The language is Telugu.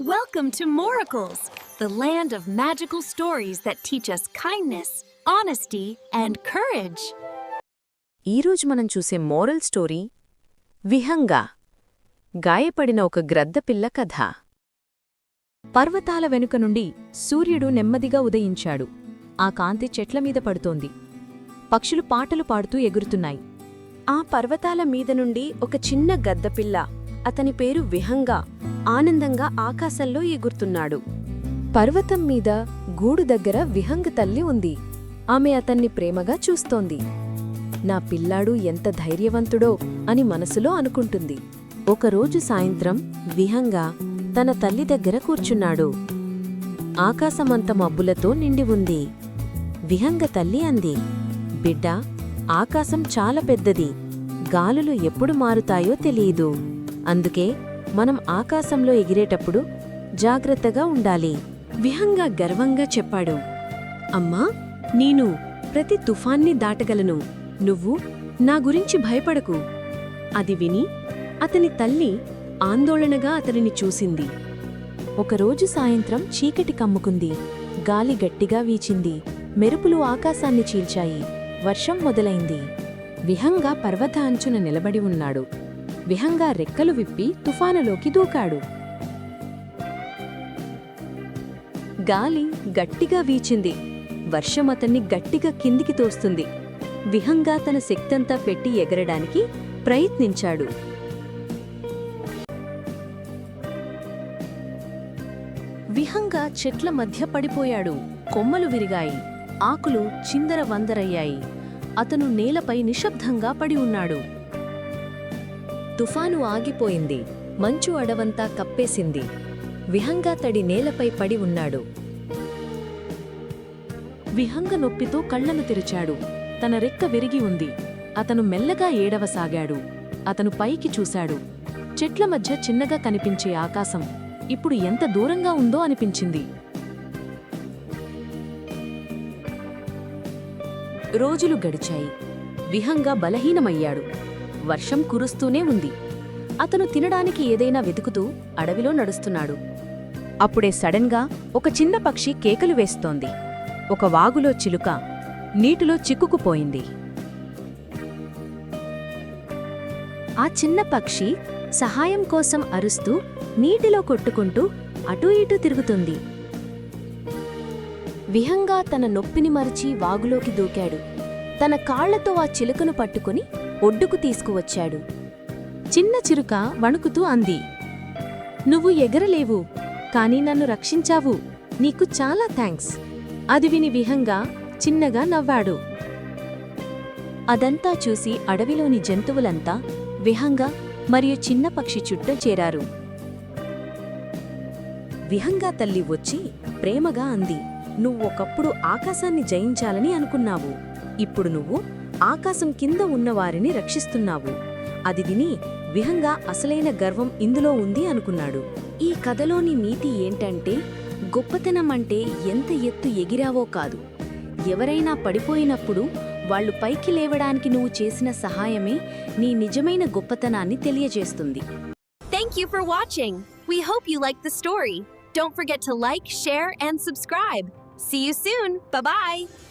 Welcome to Moracles, the land of magical stories that teach us kindness, honesty, and courage. ఈరోజు మనం చూసే మోరల్ స్టోరీ విహంగా గాయపడిన ఒక గ్రద్దపిల్ల కథ. పర్వతాల వెనుక నుండి సూర్యుడు నెమ్మదిగా ఉదయించాడు. ఆ కాంతి చెట్లమీద పడుతోంది. పక్షులు పాటలు పాడుతూ ఎగురుతున్నాయి. ఆ పర్వతాల మీద నుండి ఒక చిన్న గద్దపిల్ల, అతని పేరు విహంగా, ఆనందంగా ఆకాశంలో ఎగురుతున్నాడు. పర్వతం మీద గూడు దగ్గర విహంగ తల్లి ఉంది. ఆమె అతన్ని ప్రేమగా చూస్తోంది. నా పిల్లాడు ఎంత ధైర్యవంతుడో అని మనసులో అనుకుంటుంది. ఒకరోజు సాయంత్రం విహంగా తన తల్లి దగ్గర కూర్చున్నాడు. ఆకాశమంత మబ్బులతో నిండి ఉంది. విహంగ తల్లి అంది, బిడ్డా, ఆకాశం చాలా పెద్దది. గాలులు ఎప్పుడు మారుతాయో తెలియదు. అందుకే మనం ఆకాశంలో ఎగిరేటప్పుడు జాగ్రత్తగా ఉండాలి. విహంగా గర్వంగా చెప్పాడు, అమ్మా, నేను ప్రతి తుఫాన్ని దాటగలను. నువ్వు నా గురించి భయపడకు. అది విని అతని తల్లి ఆందోళనగా అతనిని చూసింది. ఒకరోజు సాయంత్రం చీకటి కమ్ముకుంది. గాలి గట్టిగా వీచింది. మెరుపులు ఆకాశాన్ని చీల్చాయి. వర్షం మొదలైంది. విహంగా పర్వత అంచున నిలబడి ఉన్నాడు. విహంగా రెక్కలు విప్పి తుఫానులోకి దూకాడు. గాలి గట్టిగా వీచింది. వర్షం అతన్ని గట్టిగా కిందికి తోస్తుంది. విహంగా తన శక్తంతా పెట్టి ఎగరడానికి ప్రయత్నించాడు. విహంగా చెట్ల మధ్య పడిపోయాడు. కొమ్మలు విరిగాయి. ఆకులు చిందరవందరయ్యాయి. అతను నేలపై నిశ్శబ్దంగా పడి ఉన్నాడు. తుఫాను ఆగిపోయింది. మంచు అడవంతా కప్పేసింది. విహంగా తడి నేలపై పడి ఉన్నాడు. విహంగ నొప్పితో కళ్లను తెరిచాడు. తన రెక్క విరిగి ఉంది. అతను మెల్లగా ఏడవసాగాడు. అతను పైకి చూశాడు. చెట్ల మధ్య చిన్నగా కనిపించే ఆకాశం ఇప్పుడు ఎంత దూరంగా ఉందో అనిపించింది. రోజులు గడిచాయి. విహంగా బలహీనమయ్యాడు. వర్షం కురుస్తూనే ఉంది. అతను తినడానికి ఏదైనా వెతుకుతూ అడవిలో నడుస్తున్నాడు. అప్పుడే సడన్గా ఒక చిన్న పక్షి కేకలు వేస్తోంది. ఒక వాగులో చిలుక నీటిలో చిక్కుకుపోయింది. ఆ చిన్న పక్షి సహాయం కోసం అరుస్తూ నీటిలో కొట్టుకుంటూ అటూ ఇటూ తిరుగుతుంది. విహంగా తన నొప్పిని మరిచి వాగులోకి దూకాడు. తన కాళ్లతో ఆ చిలుకను పట్టుకుని ఒడ్డుకు తీసుకువచ్చాడు. చిన్న చిలుక వణుకుతూ అంది, నువ్వు ఎగరలేవు, కాని నన్ను రక్షించావు. నీకు చాలా థాంక్స్. అది విని విహంగా చిన్నగా నవ్వాడు. అదంతా చూసి అడవిలోని జంతువులంతా విహంగా మరియు చిన్న పక్షి చుట్టూ చేరారు. విహంగా తల్లి వచ్చి ప్రేమగా అంది, నువ్వొకప్పుడు ఆకాశాన్ని జయించాలని అనుకున్నావు. ఇప్పుడు నువ్వు ఆకాశం కింద ఉన్నవారిని రక్షిస్తున్నావు. అది విని విహంగా అసలైన గర్వం ఇందులో ఉంది అనుకున్నాడు. ఈ కథలోని నీతి ఏంటంటే, గొప్పతనమంటే ఎంత ఎత్తు ఎగిరావో కాదు, ఎవరైనా పడిపోయినప్పుడు వాళ్లు పైకి లేవడానికి నువ్వు చేసిన సహాయమే నీ నిజమైన గొప్పతనాన్ని తెలియజేస్తుంది. Thank you for watching. We hope you liked the story. Don't forget to like, share, and subscribe. See you soon. Bye-bye.